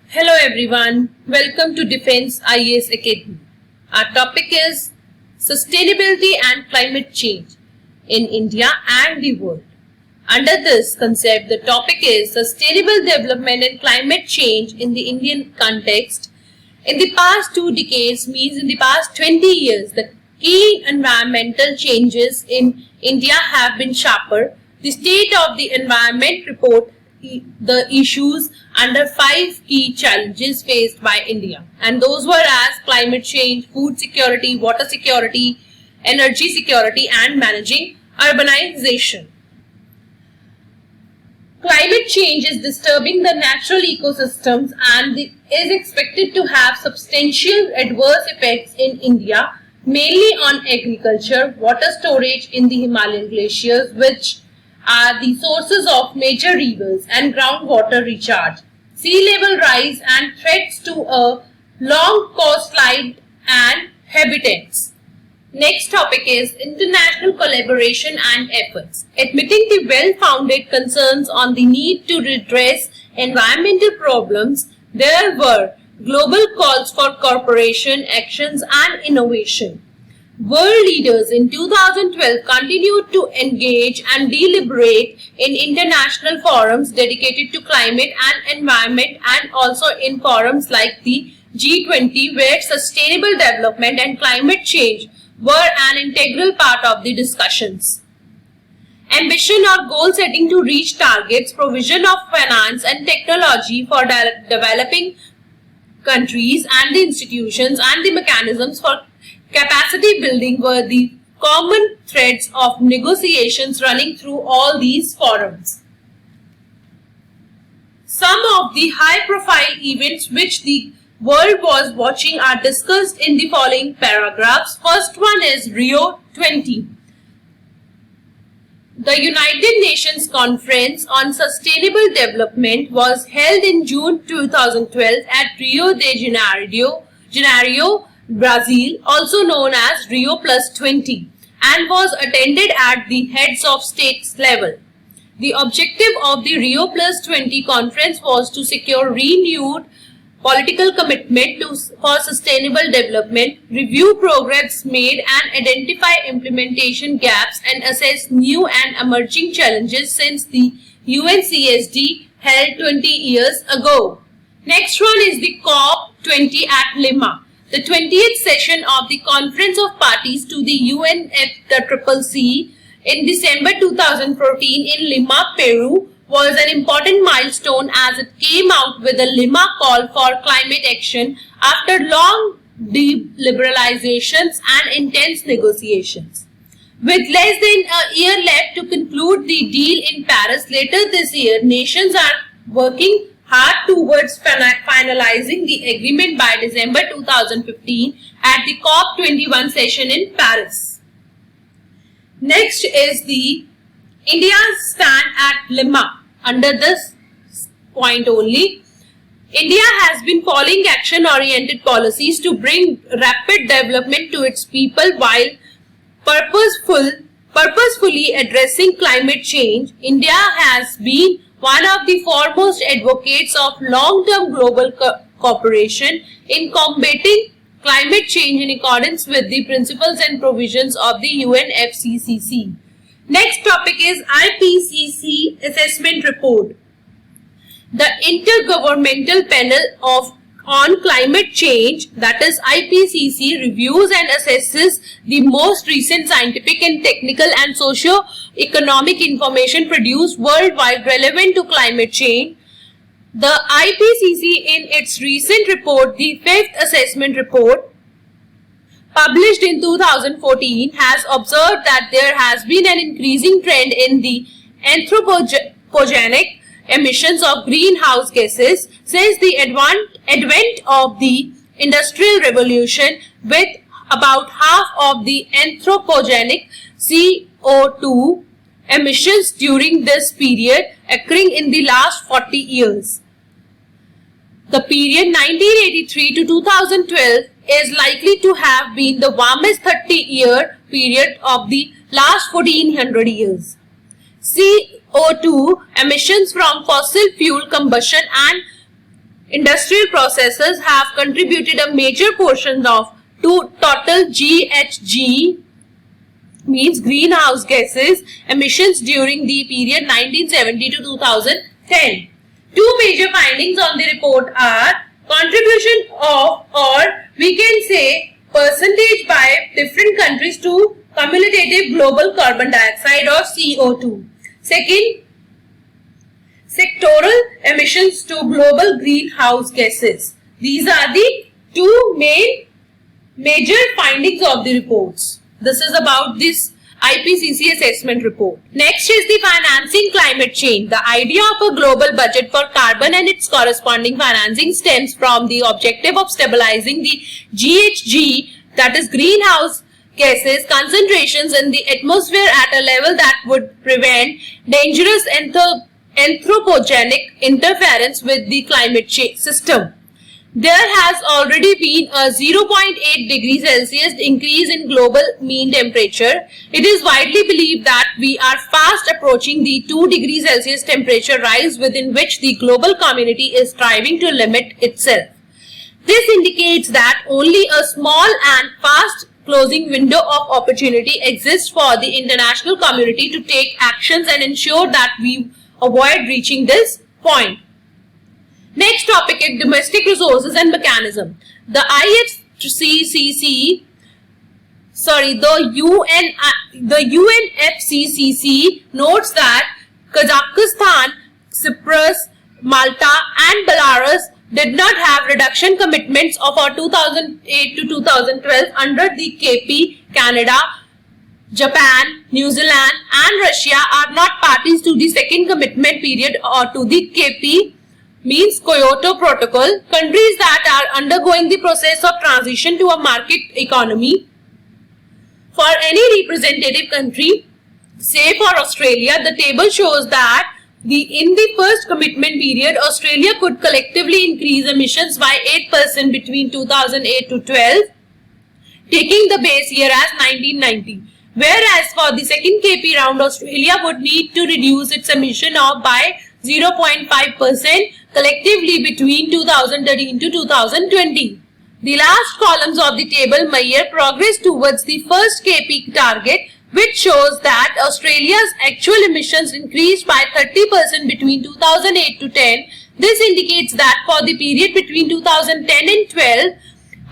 Hello everyone, welcome to Defense IAS Academy. Our topic is Sustainability and Climate Change in India and the world. Under this concept, the topic is Sustainable Development and Climate Change in the Indian context. In the past 2 decades, means in the past 20 years, the key environmental changes in India have been sharper. The State of the Environment report the issues under 5 key challenges faced by India, and those were as climate change, food security, water security, energy security, and managing urbanization. Climate change is disturbing the natural ecosystems and is expected to have substantial adverse effects in India, mainly on agriculture, water storage in the Himalayan glaciers, which are the sources of major rivers, and groundwater recharge, sea level rise, and threats to a long coastline and habitats. Next topic is international collaboration and efforts. Admitting the well-founded concerns on the need to redress environmental problems, there were global calls for cooperation, actions, and innovation. World leaders in 2012 continued to engage and deliberate in international forums dedicated to climate and environment, and also in forums like the G20, where sustainable development and climate change were an integral part of the discussions. Ambition or goal setting to reach targets, provision of finance and technology for developing countries, and the institutions and the mechanisms for capacity building were the common threads of negotiations running through all these forums. Some of the high-profile events which the world was watching are discussed in the following paragraphs. First one is Rio 20. The United Nations Conference on Sustainable Development was held in June 2012 at Rio de Janeiro, Brazil, also known as Rio Plus 20, and was attended at the heads of states level. The objective of the Rio Plus 20 conference was to secure renewed political commitment for sustainable development, review progress made, and identify implementation gaps, and assess new and emerging challenges since the UNCSD held 20 years ago. Next one is the COP20 at Lima. The 20th session of the Conference of Parties to the UNFCCC in December 2014 in Lima, Peru, was an important milestone as it came out with a Lima call for climate action after long deliberations and intense negotiations. With less than a year left to conclude the deal in Paris later this year, nations are working hard towards finalizing the agreement by December 2015 at the COP21 session in Paris. Next is the India's stand at Lima. Under this point only, India has been following action-oriented policies to bring rapid development to its people while purposefully addressing climate change. India has been one of the foremost advocates of long-term global cooperation in combating climate change in accordance with the principles and provisions of the UNFCCC. Next topic is IPCC Assessment Report. The Intergovernmental Panel on Climate Change, that is IPCC, reviews and assesses the most recent scientific and technical and socio-economic information produced worldwide relevant to climate change. The IPCC, in its recent report, the 5th Assessment Report, published in 2014, has observed that there has been an increasing trend in the anthropogenic emissions of greenhouse gases since the advent of the Industrial Revolution, with about half of the anthropogenic CO2 emissions during this period occurring in the last 40 years. The period 1983 to 2012 is likely to have been the warmest 30-year period of the last 1400 years. CO2 emissions from fossil fuel combustion and industrial processes have contributed a major portion of total GHG, means greenhouse gases emissions during the period 1970 to 2010. Two major findings on the report are contribution of, or we can say percentage by different countries to cumulative global carbon dioxide or CO2. Second, sectoral emissions to global greenhouse gases. These are the two major findings of the reports. This is about this IPCC assessment report. Next is the financing climate change. The idea of a global budget for carbon and its corresponding financing stems from the objective of stabilizing the GHG, that is greenhouse gases concentrations in the atmosphere at a level that would prevent dangerous anthropogenic interference with the climate change system. There has already been a 0.8 degrees Celsius increase in global mean temperature. It is widely believed that we are fast approaching the 2 degrees Celsius temperature rise within which the global community is striving to limit itself. This indicates that only a small and fast closing window of opportunity exists for the international community to take actions and ensure that we avoid reaching this point. Next topic is domestic resources and mechanism. The UNFCCC notes that Kazakhstan, Cyprus, Malta and Belarus did not have reduction commitments of our 2008 to 2012 under the KP. Canada, Japan, New Zealand and Russia are not parties to the second commitment period or to the KP, means Kyoto Protocol. Countries that are undergoing the process of transition to a market economy. For any representative country, say for Australia, the table shows that in the first commitment period, Australia could collectively increase emissions by 8% between 2008 to 12, taking the base year as 1990. Whereas for the second KP round, Australia would need to reduce its emission by 0.5% collectively between 2013 to 2020. The last columns of the table measure progress towards the first KP target, which shows that Australia's actual emissions increased by 30% between 2008 to 10. This indicates that for the period between 2010 and 12,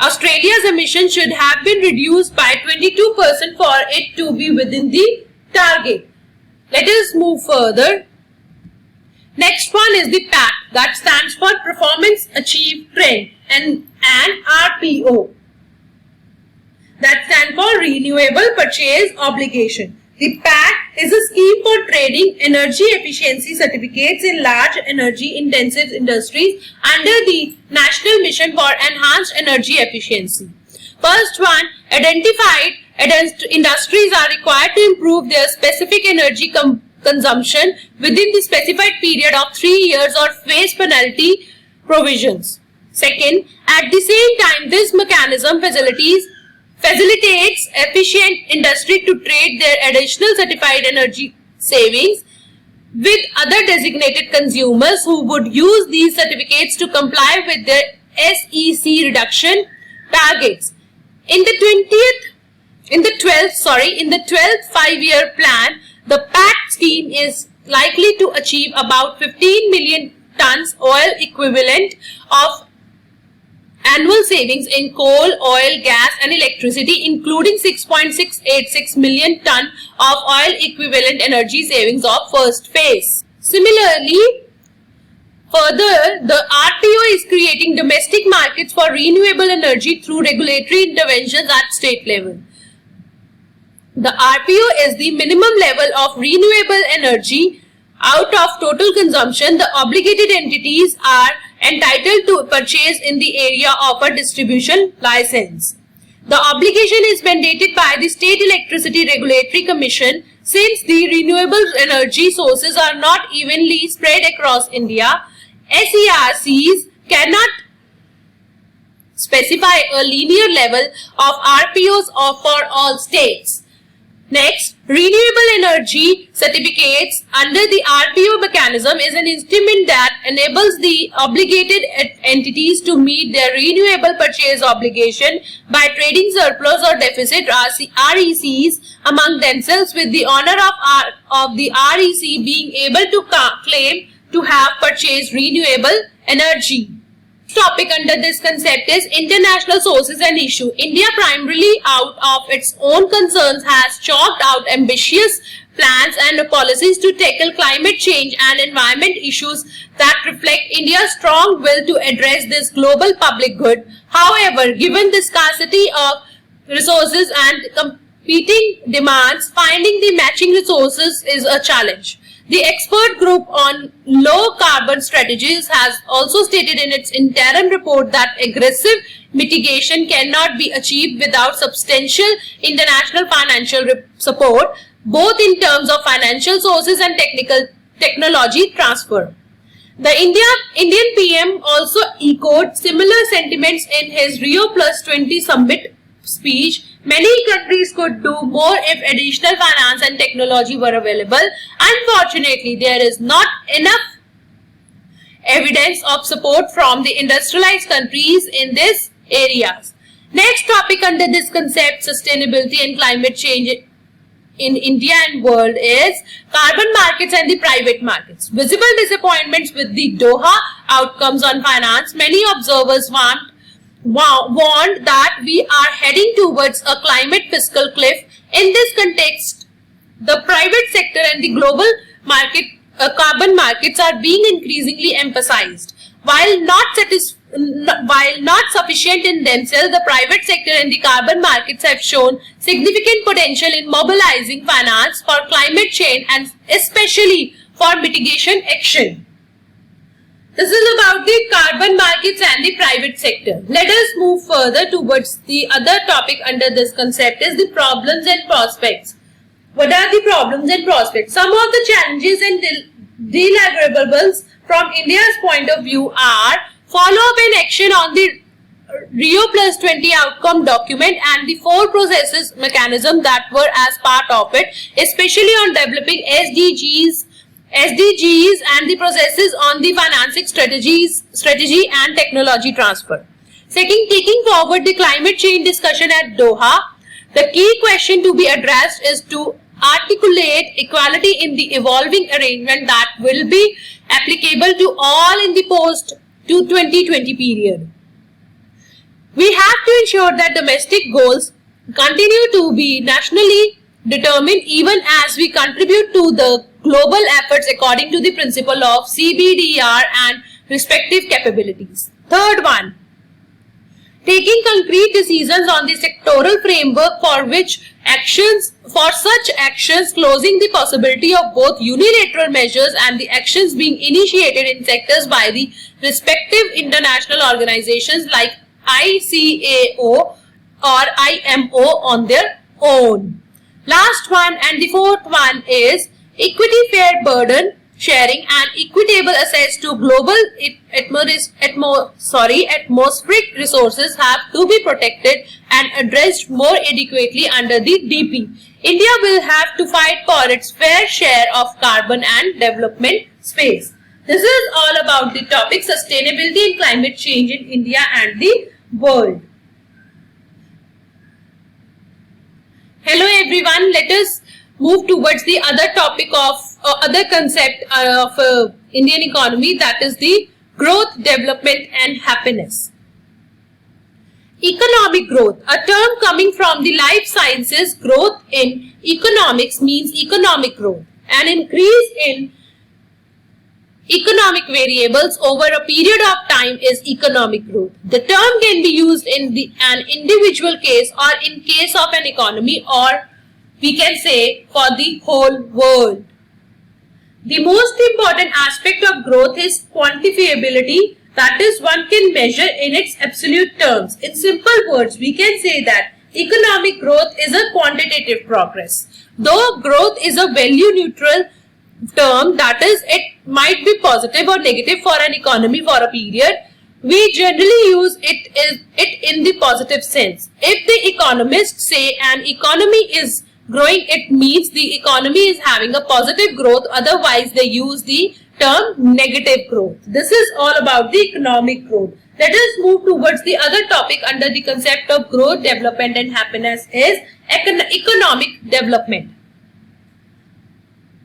Australia's emissions should have been reduced by 22% for it to be within the target. Let us move further. Next one is the PAT, that stands for Performance Achieved Trend, and RPO, that stands for Renewable Purchase Obligation. The PAT is a scheme for trading energy efficiency certificates in large energy intensive industries under the National Mission for Enhanced Energy Efficiency. First one, identified industries are required to improve their specific energy consumption within the specified period of 3 years or face penalty provisions. Second, at the same time, this mechanism facilitates efficient industry to trade their additional certified energy savings with other designated consumers who would use these certificates to comply with their SEC reduction targets. In the 12th 5-year plan, the PAT scheme is likely to achieve about 15 million tons oil equivalent of annual savings in coal, oil, gas and electricity, including 6.686 million ton of oil equivalent energy savings of first phase. Similarly, further, the RPO is creating domestic markets for renewable energy through regulatory interventions at state level. The RPO is the minimum level of renewable energy out of total consumption the obligated entities are entitled to purchase in the area of a distribution license. The obligation is mandated by the State Electricity Regulatory Commission. Since the renewable energy sources are not evenly spread across India, SERCs cannot specify a linear level of RPOs for all states. Next, renewable energy certificates under the RPO mechanism is an instrument that enables the obligated entities to meet their renewable purchase obligation by trading surplus or deficit RECs among themselves, with the owner of the REC being able to claim to have purchased renewable energy. Topic under this concept is international sources and issue. India, primarily out of its own concerns, has chalked out ambitious plans and policies to tackle climate change and environment issues that reflect India's strong will to address this global public good. However, given the scarcity of resources and competing demands, finding the matching resources is a challenge. The expert group on low carbon strategies has also stated in its interim report that aggressive mitigation cannot be achieved without substantial international financial support, both in terms of financial sources and technology transfer. The Indian PM also echoed similar sentiments in his Rio Plus 20 summit speech. Many countries could do more if additional finance and technology were available. Unfortunately, there is not enough evidence of support from the industrialized countries in these areas. Next topic under this concept, sustainability and climate change in India and world, is carbon markets and the private markets. Visible disappointments with the Doha outcomes on finance. Many observers warned that we are heading towards a climate fiscal cliff. In this context, the private sector and the global carbon markets are being increasingly emphasized. While not sufficient in themselves, the private sector and the carbon markets have shown significant potential in mobilizing finance for climate change and especially for mitigation action. This is about the carbon markets and the private sector. Let us move further towards the other topic under this concept, is the problems and prospects. What are the problems and prospects? Some of the challenges and deliverables from India's point of view are follow-up and action on the Rio Plus 20 outcome document and the 4 processes mechanism that were as part of it, especially on developing SDGs and the processes on the financing strategy and technology transfer. Second, taking forward the climate change discussion at Doha, the key question to be addressed is to articulate equality in the evolving arrangement that will be applicable to all in the post-2020 period. We have to ensure that domestic goals continue to be nationally determined even as we contribute to the global efforts according to the principle of CBDR and respective capabilities. Third one, taking concrete decisions on the sectoral framework for such actions, closing the possibility of both unilateral measures and the actions being initiated in sectors by the respective international organizations like ICAO or IMO on their own. Last one and the fourth one is equity, fair burden sharing and equitable access to global atmospheric resources have to be protected and addressed more adequately under the DP. India will have to fight for its fair share of carbon and development space. This is all about the topic sustainability and climate change in India and the world. Hello everyone, let us move towards the other topic of other concept of Indian economy, that is the growth, development and happiness. Economic growth, a term coming from the life sciences. Growth in economics means economic growth, an increase in economic variables over a period of time is economic growth. The term can be used in an individual case or in case of an economy, or we can say for the whole world. The most important aspect of growth is quantifiability, that is, one can measure in its absolute terms. In simple words, we can say that economic growth is a quantitative progress. Though growth is a value neutral term, that is, it might be positive or negative for an economy for a period, we generally use it in the positive sense. If the economists say an economy is Growing, it means the economy is having a positive growth, otherwise they use the term negative growth. This is all about the economic growth. Let us move towards the other topic under the concept of growth, development and happiness is economic development.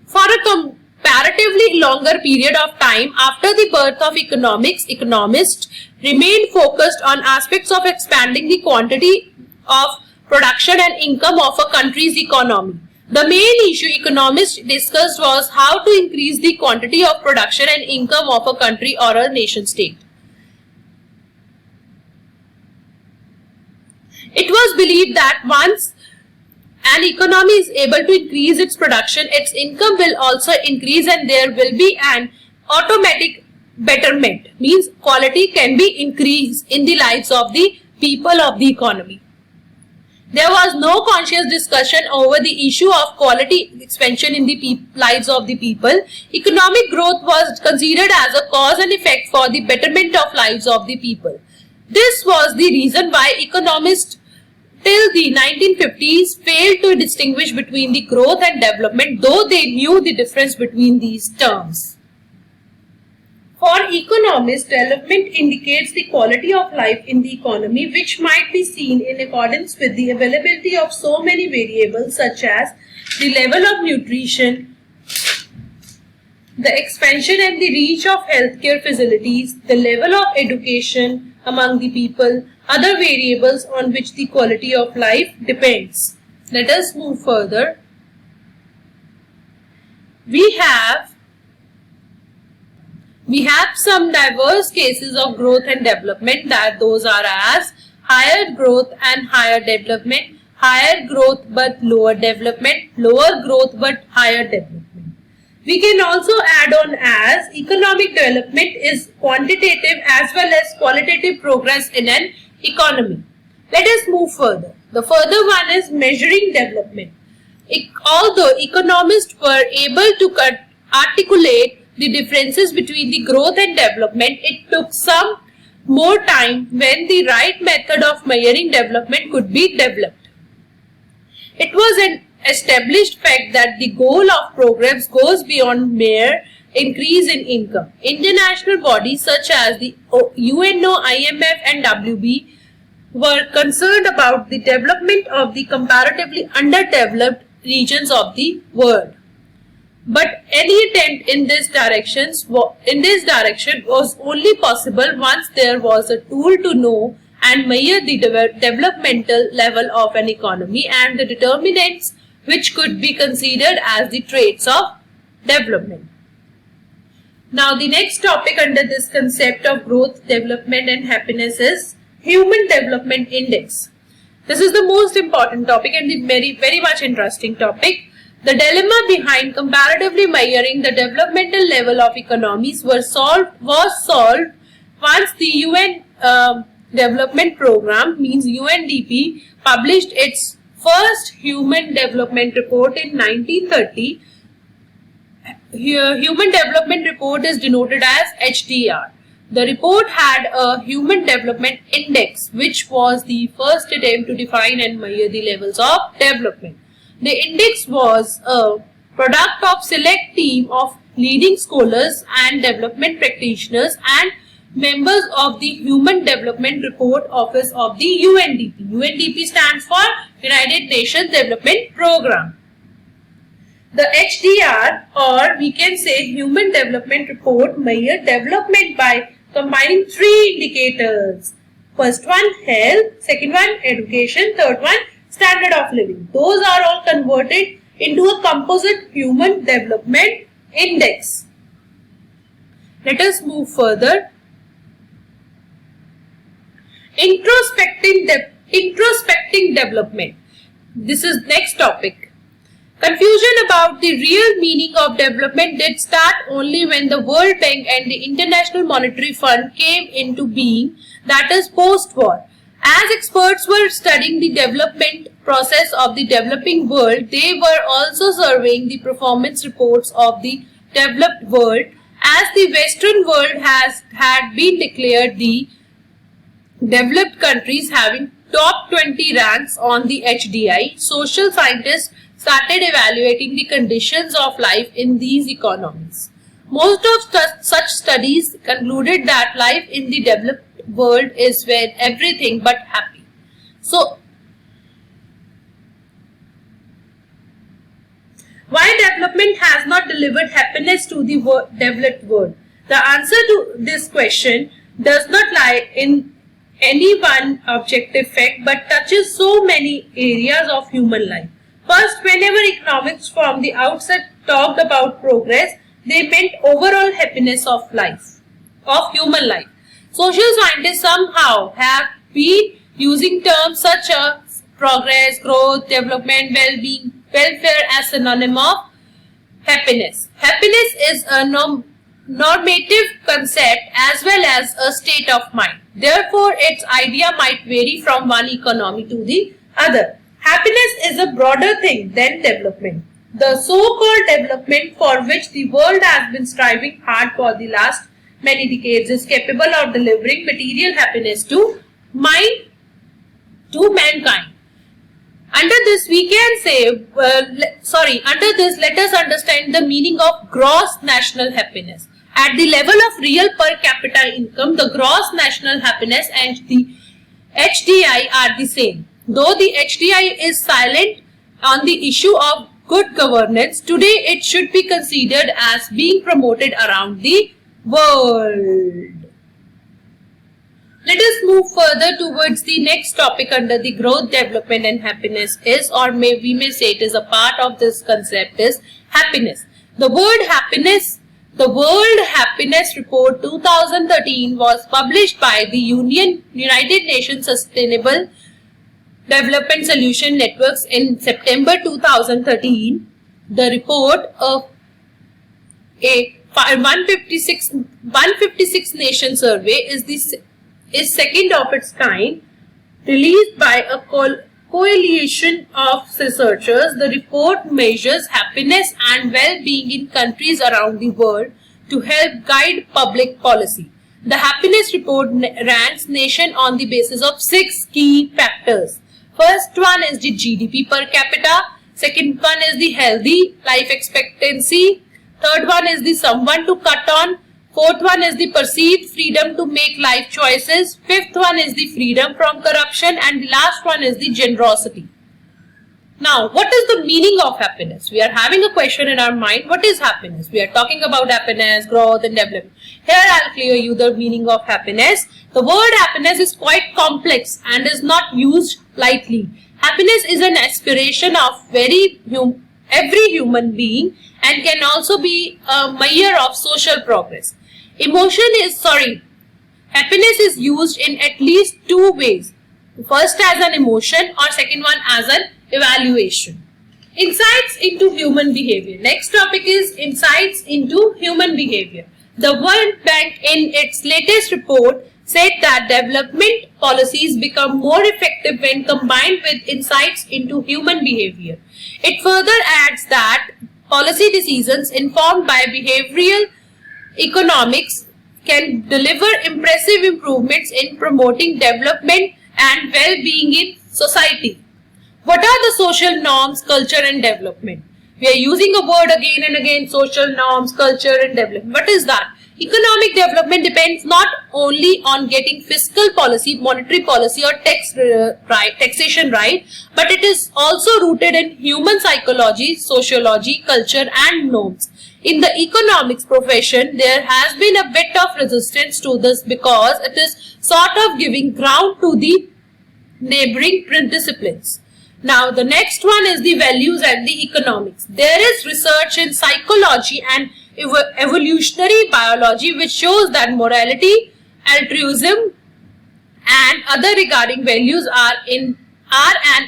For a comparatively longer period of time after the birth of economics, economists remained focused on aspects of expanding the quantity of production and income of a country's economy. The main issue economists discussed was how to increase the quantity of production and income of a country or a nation state. It was believed that once an economy is able to increase its production, its income will also increase and there will be an automatic betterment. Means quality can be increased in the lives of the people of the economy. There was no conscious discussion over the issue of quality expansion in the lives of the people. Economic growth was considered as a cause and effect for the betterment of lives of the people. This was the reason why economists till the 1950s failed to distinguish between the growth and development, though they knew the difference between these terms. For economists, development indicates the quality of life in the economy, which might be seen in accordance with the availability of so many variables such as the level of nutrition, the expansion and the reach of healthcare facilities, the level of education among the people, other variables on which the quality of life depends. Let us move further. We have some diverse cases of growth and development, that those are as higher growth and higher development, higher growth but lower development, lower growth but higher development. We can also add on as economic development is quantitative as well as qualitative progress in an economy. Let us move further. The further one is measuring development. Although economists were able to articulate the differences between the growth and development, it took some more time when the right method of measuring development could be developed. It was an established fact that the goal of progress goes beyond mere increase in income. International bodies such as the UNO, IMF and WB were concerned about the development of the comparatively underdeveloped regions of the world. But any attempt in this direction was only possible once there was a tool to know and measure the developmental level of an economy and the determinants which could be considered as the traits of development. Now the next topic under this concept of growth, development and happiness is Human Development Index. This is the most important topic and the very much interesting topic. The dilemma behind comparatively measuring the developmental level of economies was solved once the UN Development Program, means UNDP, published its first Human Development Report in 1930. Here, Human Development Report is denoted as HDR. The report had a Human Development Index, which was the first attempt to define and measure the levels of development. The index was a product of select team of leading scholars and development practitioners and members of the Human Development Report Office of the UNDP. UNDP stands for United Nations Development Program. The HDR, or we can say Human Development Report, measured development by combining three indicators. First one, health. Second one, education. Third one, standard of living. Those are all converted into a composite Human Development Index. Let us move further. Introspecting development. This is next topic. Confusion about the real meaning of development did start only when the World Bank and the International Monetary Fund came into being, that is post-war. As experts were studying the development process of the developing world, they were also surveying the performance reports of the developed world. As the Western world had been declared the developed countries having top 20 ranks on the HDI, social scientists started evaluating the conditions of life in these economies. Most of such studies concluded that life in the developed world is where everything but happy. So, why development has not delivered happiness to the developed world? The answer to this question does not lie in any one objective fact but touches so many areas of human life. First, whenever economics from the outset talked about progress, they meant overall happiness of life, of human life. Social scientists somehow have been using terms such as progress, growth, development, well-being, welfare as synonym of happiness. Happiness is a normative concept as well as a state of mind. Therefore, its idea might vary from one economy to the other. Happiness is a broader thing than development. The so-called development for which the world has been striving hard for the last many decades is capable of delivering material happiness to mankind. Under this, we can say, under this, let us understand the meaning of gross national happiness. At the level of real per capita income, the gross national happiness and the HDI are the same. Though the HDI is silent on the issue of good governance, today it should be considered as being promoted around the world. Let us move further towards the next topic under the growth, development and happiness is, or we may say it is a part of this concept, is happiness. The World Happiness Report 2013 was published by the United Nations Sustainable Development Solution Networks in September 2013. The report of a 156 nation survey is second of its kind, released by a coalition of researchers. The report measures happiness and well-being in countries around the world to help guide public policy. The happiness report ranks nation on the basis of 6 key factors. First one is the GDP per capita. Second one is the healthy life expectancy. Third one is the someone to cut on. Fourth one is the perceived freedom to make life choices. Fifth one is the freedom from corruption. And the last one is the generosity. Now, what is the meaning of happiness? We are having a question in our mind. What is happiness? We are talking about happiness, growth and development. Here I'll clear you the meaning of happiness. The word happiness is quite complex and is not used lightly. Happiness is an aspiration of every human being and can also be a measure of social progress. Happiness is used in at least 2 ways. First as an emotion or second one as an evaluation. Insights into human behavior. Next topic is insights into human behavior. The World Bank in its latest report said that development policies become more effective when combined with insights into human behavior. It further adds that policy decisions informed by behavioral economics can deliver impressive improvements in promoting development and well-being in society. What are the social norms, culture and development? We are using a word again and again, social norms, culture and development. What is that? Economic development depends not only on getting fiscal policy, monetary policy or taxation right, but it is also rooted in human psychology, sociology, culture and norms. In the economics profession, there has been a bit of resistance to this because it is sort of giving ground to the neighboring disciplines. Now, the next one is the values and the economics. There is research in psychology and evolutionary biology which shows that morality, altruism and other regarding values are an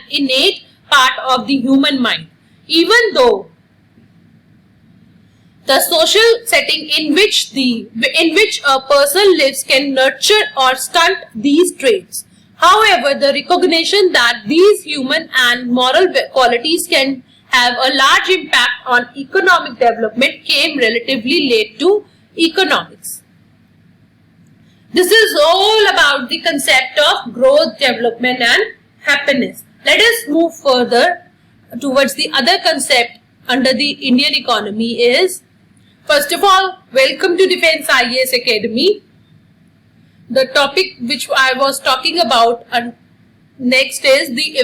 innate part of the human mind. Even though the social setting in which a person lives can nurture or stunt these traits. However, the recognition that these human and moral qualities can have a large impact on economic development came relatively late to economics. This is all about the concept of growth, development and happiness. Let us move further towards the other concept under the Indian economy is, first of all, welcome to Defense IAS Academy. The topic which I was talking about next is the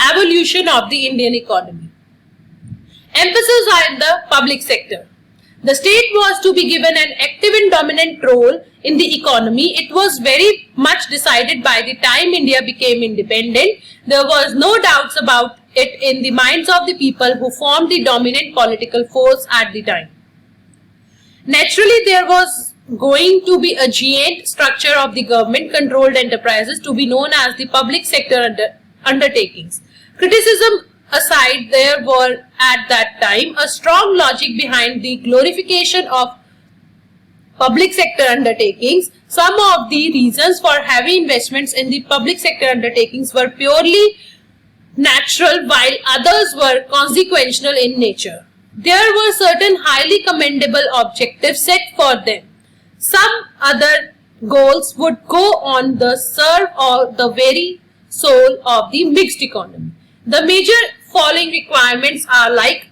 evolution of the Indian economy. Emphasis are in the public sector. The state was to be given an active and dominant role in the economy. It was very much decided by the time India became independent. There was no doubts about it in the minds of the people who formed the dominant political force at the time. Naturally, there was going to be a giant structure of the government-controlled enterprises to be known as the public sector undertakings. Criticism aside, there were at that time a strong logic behind the glorification of public sector undertakings. Some of the reasons for heavy investments in the public sector undertakings were purely natural, while others were consequential in nature. There were certain highly commendable objectives set for them. Some other goals would go on the serve or the very soul of the mixed economy. The major following requirements are like,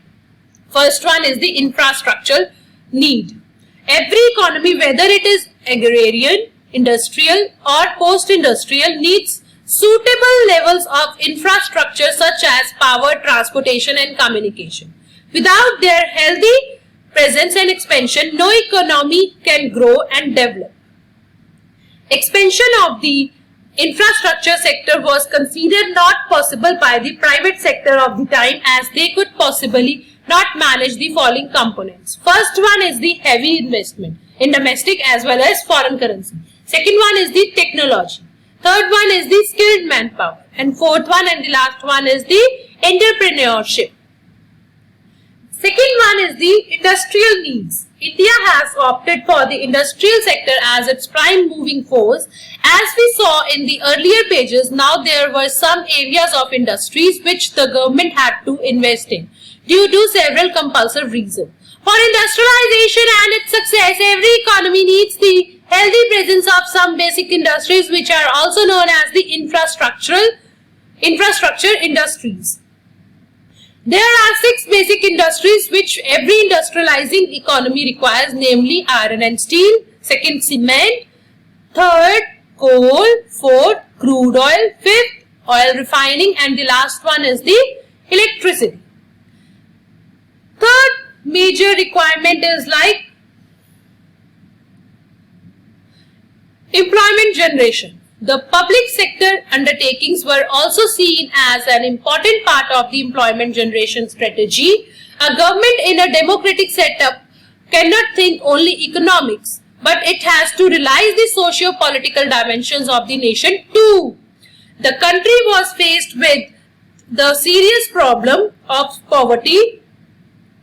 first one is the infrastructure need. Every economy, whether it is agrarian, industrial or post-industrial, needs suitable levels of infrastructure such as power, transportation and communication. Without their healthy presence and expansion, no economy can grow and develop. Expansion of the infrastructure sector was considered not possible by the private sector of the time, as they could possibly not manage the following components. First one is the heavy investment in domestic as well as foreign currency. Second one is the technology. Third one is the skilled manpower. And fourth one and the last one is the entrepreneurship. Second one is the industrial needs. India has opted for the industrial sector as its prime moving force. As we saw in the earlier pages, now there were some areas of industries which the government had to invest in due to several compulsory reasons. For industrialization and its success, every economy needs the healthy presence of some basic industries which are also known as the infrastructure industries. There are 6 basic industries which every industrializing economy requires, namely iron and steel, second cement, third coal, fourth crude oil, fifth oil refining and the last one is the electricity. Third major requirement is like employment generation. The public sector undertakings were also seen as an important part of the employment generation strategy. A government in a democratic setup cannot think only economics, but it has to realize the socio-political dimensions of the nation too. The country was faced with the serious problem of poverty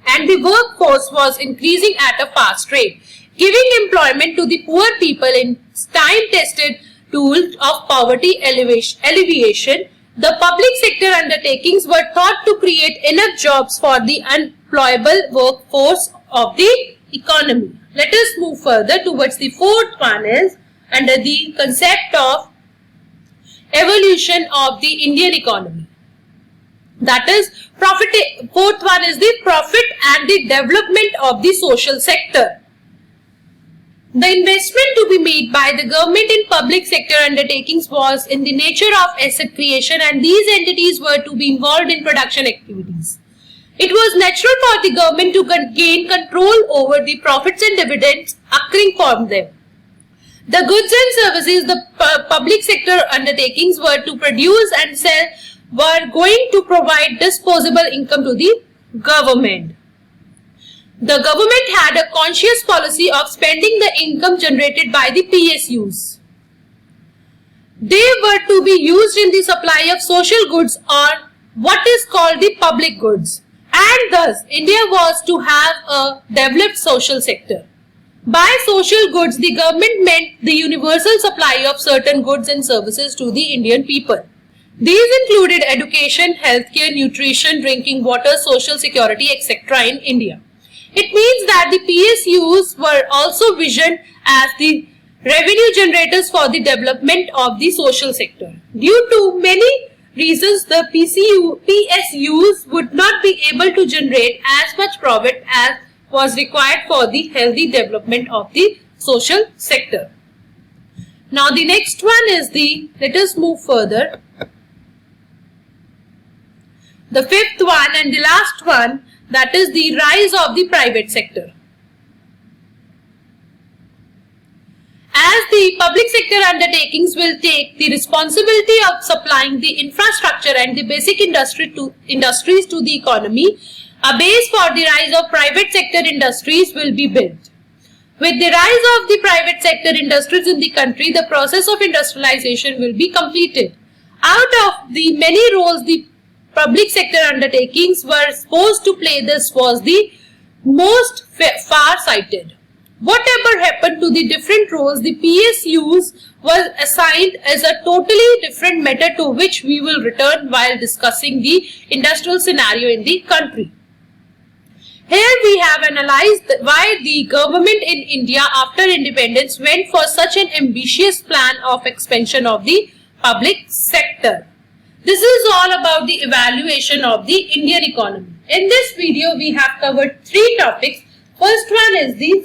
and the workforce was increasing at a fast rate. Giving employment to the poor people in time-tested tools of poverty alleviation, the public sector undertakings were thought to create enough jobs for the unemployable workforce of the economy. Let us move further towards the fourth one is under the concept of evolution of the Indian economy. That is, fourth one is the profit and the development of the social sector. The investment to be made by the government in public sector undertakings was in the nature of asset creation, and these entities were to be involved in production activities. It was natural for the government to gain control over the profits and dividends occurring from them. The goods and services the public sector undertakings were to produce and sell were going to provide disposable income to the government. The government had a conscious policy of spending the income generated by the PSUs. They were to be used in the supply of social goods or what is called the public goods, and thus India was to have a developed social sector. By social goods, the government meant the universal supply of certain goods and services to the Indian people. These included education, healthcare, nutrition, drinking water, social security, etc. in India. It means that the PSUs were also visioned as the revenue generators for the development of the social sector. Due to many reasons, the PSUs would not be able to generate as much profit as was required for the healthy development of the social sector. Now the next one is let us move further. The fifth one and the last one, that is the rise of the private sector. As the public sector undertakings will take the responsibility of supplying the infrastructure and the basic industries to the economy, a base for the rise of private sector industries will be built. With the rise of the private sector industries in the country, the process of industrialization will be completed. Out of the many roles the public sector undertakings were supposed to play, this was the most far-sighted. Whatever happened to the different roles, the PSUs was assigned as a totally different matter to which we will return while discussing the industrial scenario in the country. Here we have analyzed why the government in India after independence went for such an ambitious plan of expansion of the public sector. This is all about the evaluation of the Indian economy. In this video, we have covered three topics. First one is the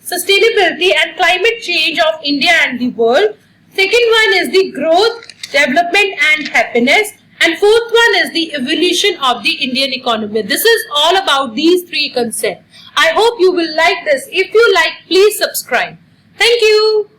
sustainability and climate change of India and the world. Second one is the growth, development and happiness. And fourth one is the evolution of the Indian economy. This is all about these three concepts. I hope you will like this. If you like, please subscribe. Thank you.